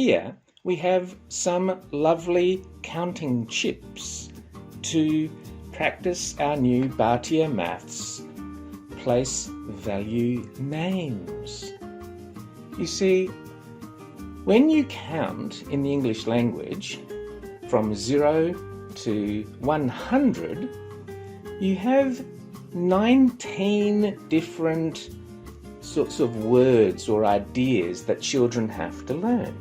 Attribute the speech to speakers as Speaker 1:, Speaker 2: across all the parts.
Speaker 1: Here we have some lovely counting chips to practice our new Bhatia Maths place value names. You see, when you count in the English language from 0 to 100, you have 19 different sorts of words or ideas that children have to learn.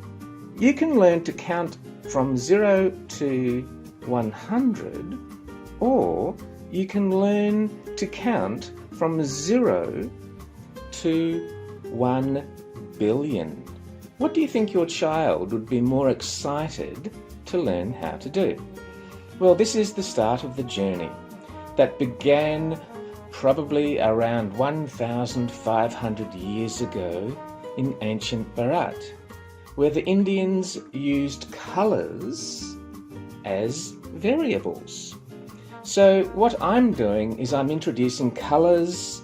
Speaker 1: You can learn to count from 0 to 100, or you can learn to count from 0 to 1 billion. What do you think your child would be more excited to learn how to do? Well, this is the start of the journey that began probably around 1,500 years ago in ancient Bharat, where the Indians used colours as variables. So what I'm doing is I'm introducing colours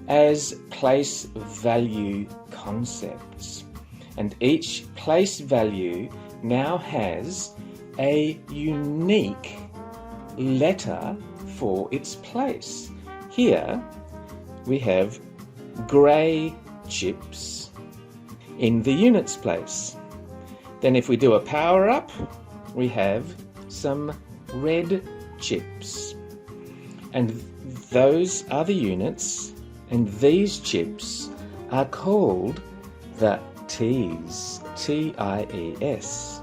Speaker 1: as place value concepts. And each place value now has a unique letter for its place. Here we have grey chips in the units place. Then if we do a power up, we have some red chips. And those are the units, and these chips are called the T's, T-I-E-S.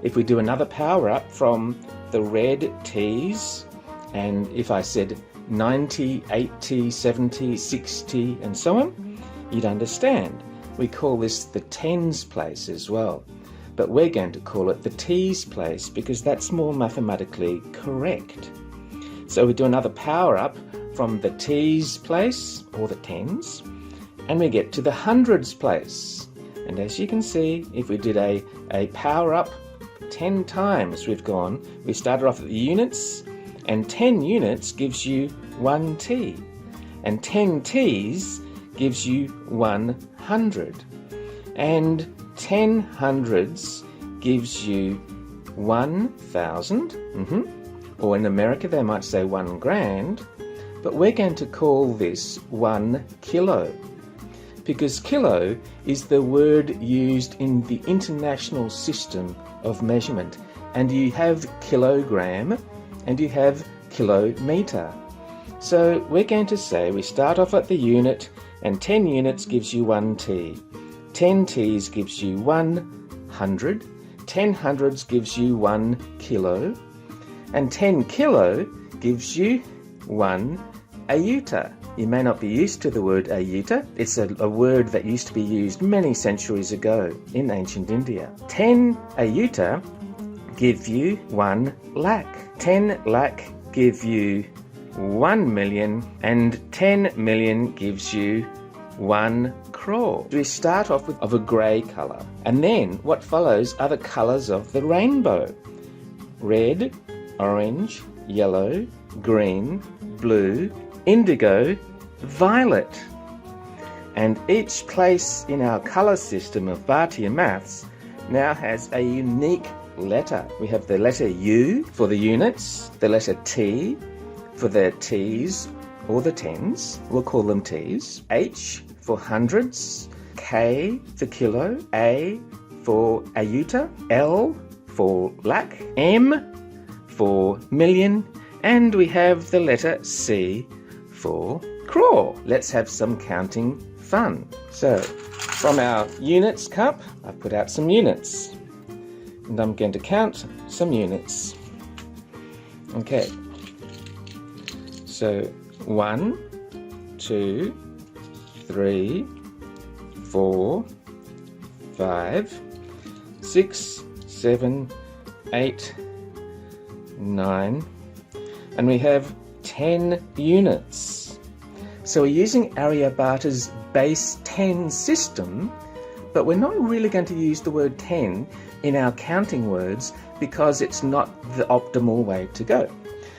Speaker 1: If we do another power up from the red T's, and if I said 90, 80, 70, 60 and so on, you'd understand. We call this the tens place as well, but we're going to call it the T's place because that's more mathematically correct. So we do another power up from the T's place, or the tens, and we get to the hundreds place. And as you can see, if we did a power up 10 times we started off at the units, and 10 units gives you 1 T, and 10 T's gives you 100, and 10 hundreds gives you 1,000, or in America they might say 1 grand, but we're going to call this 1 kilo, because kilo is the word used in the international system of measurement, and you have kilogram and you have kilometre. So we're going to say we start off at the unit, and 10 units gives you 1 T, 10 T's gives you 100, 10 hundreds gives you 1 kilo, and 10 kilo gives you 1 ayuta. You may not be used to the word ayuta. It's a word that used to be used many centuries ago in ancient India. 10 ayuta give you 1 lakh. 10 lakh give you 1 million, and 10 million gives you 1 crore. We start off with a grey colour, and then what follows are the colours of the rainbow: red, orange, yellow, green, blue, indigo, violet. And each place in our colour system of Bhatia Maths now has a unique letter. We have the letter U for the units, the letter T for the T's or the tens, we'll call them T's, H for hundreds, K for kilo, A for ayuta, L for lakh, M for million, and we have the letter C for crore. Let's have some counting fun. So, from our units cup, I've put out some units, and I'm going to count some units. Okay, so 1, 2, 3, 4, 5, 6, 7, 8, 9, and we have 10 units. So we're using Aryabhata's base 10 system, but we're not really going to use the word 10 in our counting words because it's not the optimal way to go.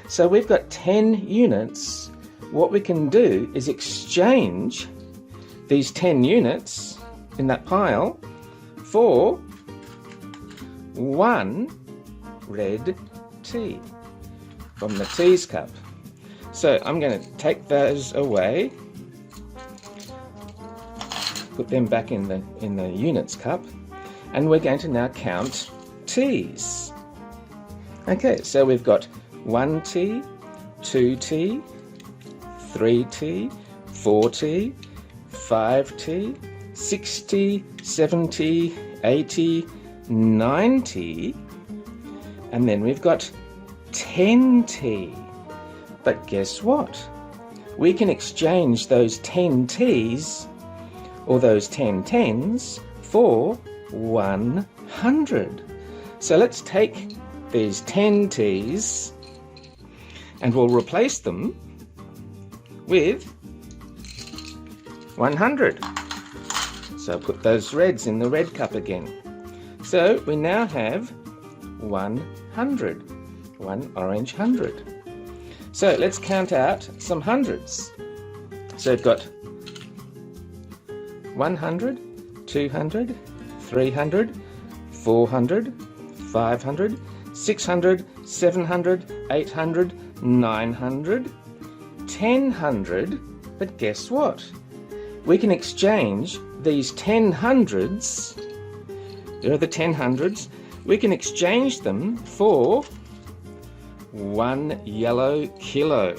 Speaker 1: So we've got 10 units. What we can do is exchange these 10 units in that pile for 1 red tea from the teas cup. So I'm going to take those away, put them back in the units cup, and we're going to now count teas. Okay, so we've got 1 tea, 2 tea, 3 tea, 4 tea, 5 tea, 60, 70, 80, 90, and then we've got 10 tea. But guess what? We can exchange those 10 teas or those 10 tens for 100. So let's take these 10 teas and we'll replace them with 100. So put those reds in the red cup again. So we now have 100, 1 orange 100. So let's count out some hundreds. So we've got 100, 200, 300, 400, 500, 600, 700, 800, 900, 1000. But guess what? We can exchange these 10 hundreds. There are the 10 hundreds. We can exchange them for 1 yellow kilo.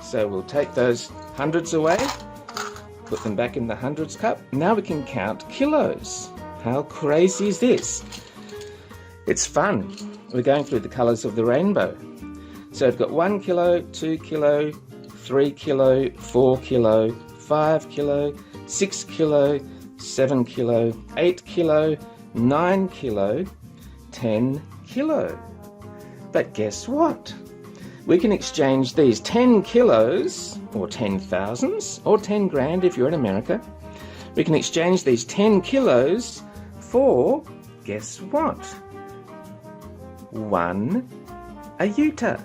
Speaker 1: So we'll take those hundreds away, put them back in the hundreds cup. Now we can count kilos. How crazy is this? It's fun. We're going through the colours of the rainbow. So we've got 1 kilo, 2 kilo, 3 kilo, 4 kilo, 5 kilo, 6 kilo, 7 kilo, 8 kilo, 9 kilo, 10 kilo. But guess what? We can exchange these 10 kilos, or 10 thousands, or 10 grand if you're in America. We can exchange these 10 kilos for, guess what? 1 ayuta.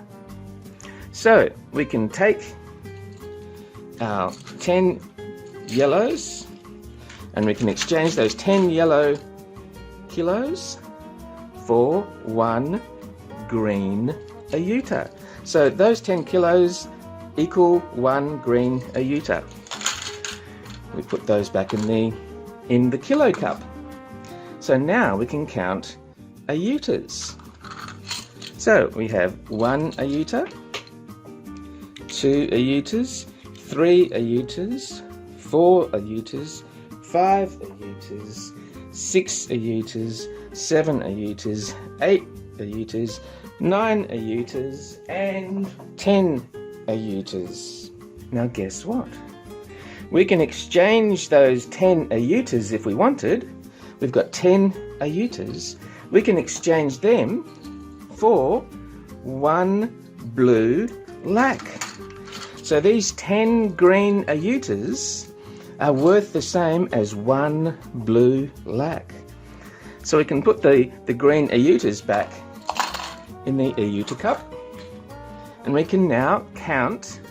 Speaker 1: So we can take our 10 yellows and we can exchange those 10 yellow kilos for 1 green ayuta. So those 10 kilos equal 1 green ayuta. We put those back in the kilo cup. So now we can count ayutas. So we have 1 ayuta, 2 ayutas, 3 ayutas, 4 ayutas, 5 ayutas, 6 ayutas, 7 ayutas, 8 ayutas, 9 ayutas, and 10 ayutas. Now guess what? We can exchange those 10 ayutas if we wanted. We've got 10 ayutas. We can exchange them for 1 blue lac. So these 10 green ayutas are worth the same as 1 blue lac. So we can put the green ayutas back in the ayuta cup, and we can now count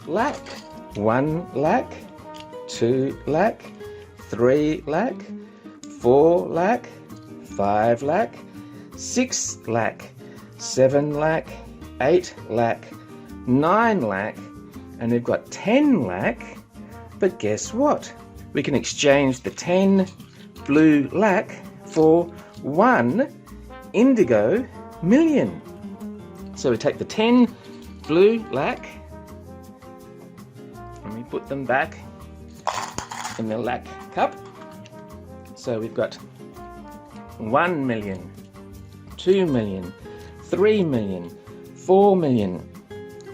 Speaker 1: lac. 1 lac, 2 lac, 3 lac, 4 lac, 5 lac, 6 lac, 7 lac, 8 lac, 9 lac, and we've got 10 lac. But guess what? We can exchange the 10 blue lac for 1 indigo million. So we take the 10 blue lac and we put them back in the lac cup. So we've got 1 million, 2 million, 3 million, 4 million,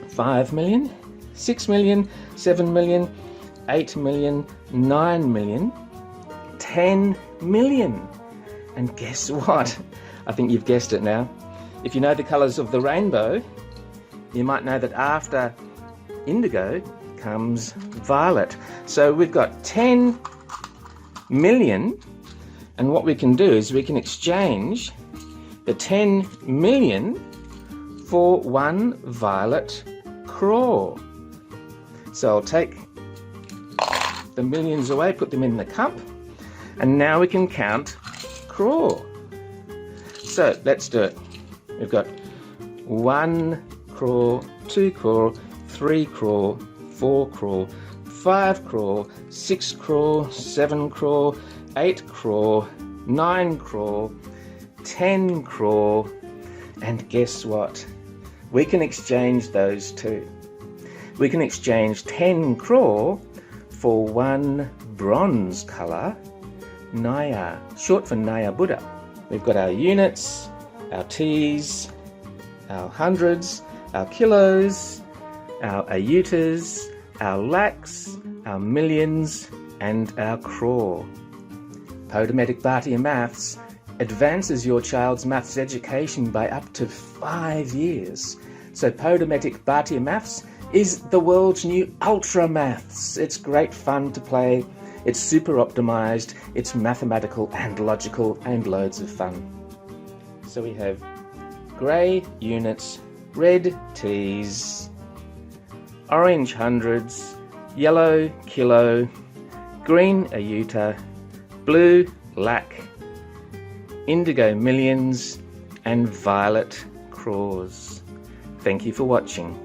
Speaker 1: 5 million, 6 million, 7 million, 8 million, 9 million, 10 million. And guess what? I think you've guessed it now. If you know the colours of the rainbow, you might know that after indigo comes violet. So we've got 10 million, and what we can do is we can exchange the 10 million for 1 violet craw. So I'll take the millions away, put them in the cup, and now we can count craw. So let's do it. We've got 1 crawl, 2 crawl, 3 crawl, 4 crawl, 5 crawl, 6 crawl, 7 crawl, 8 crawl, 9 crawl, 10 crawl, and guess what? We can exchange those two. We can exchange 10 crawl for 1 bronze colour, Naya, short for Naya Buddha. We've got our units, our T's, our hundreds, our kilos, our ayutas, our lakhs, our millions, and our crore. Podometic Bhartiya Maths advances your child's maths education by up to 5 years. So Podometic Bhartiya Maths is the world's new ultra maths. It's great fun to play, it's super optimized, it's mathematical and logical, and loads of fun. So we have grey units, red T's, orange hundreds, yellow kilo, green ayuta, blue lakh, indigo millions, and violet crores. Thank you for watching.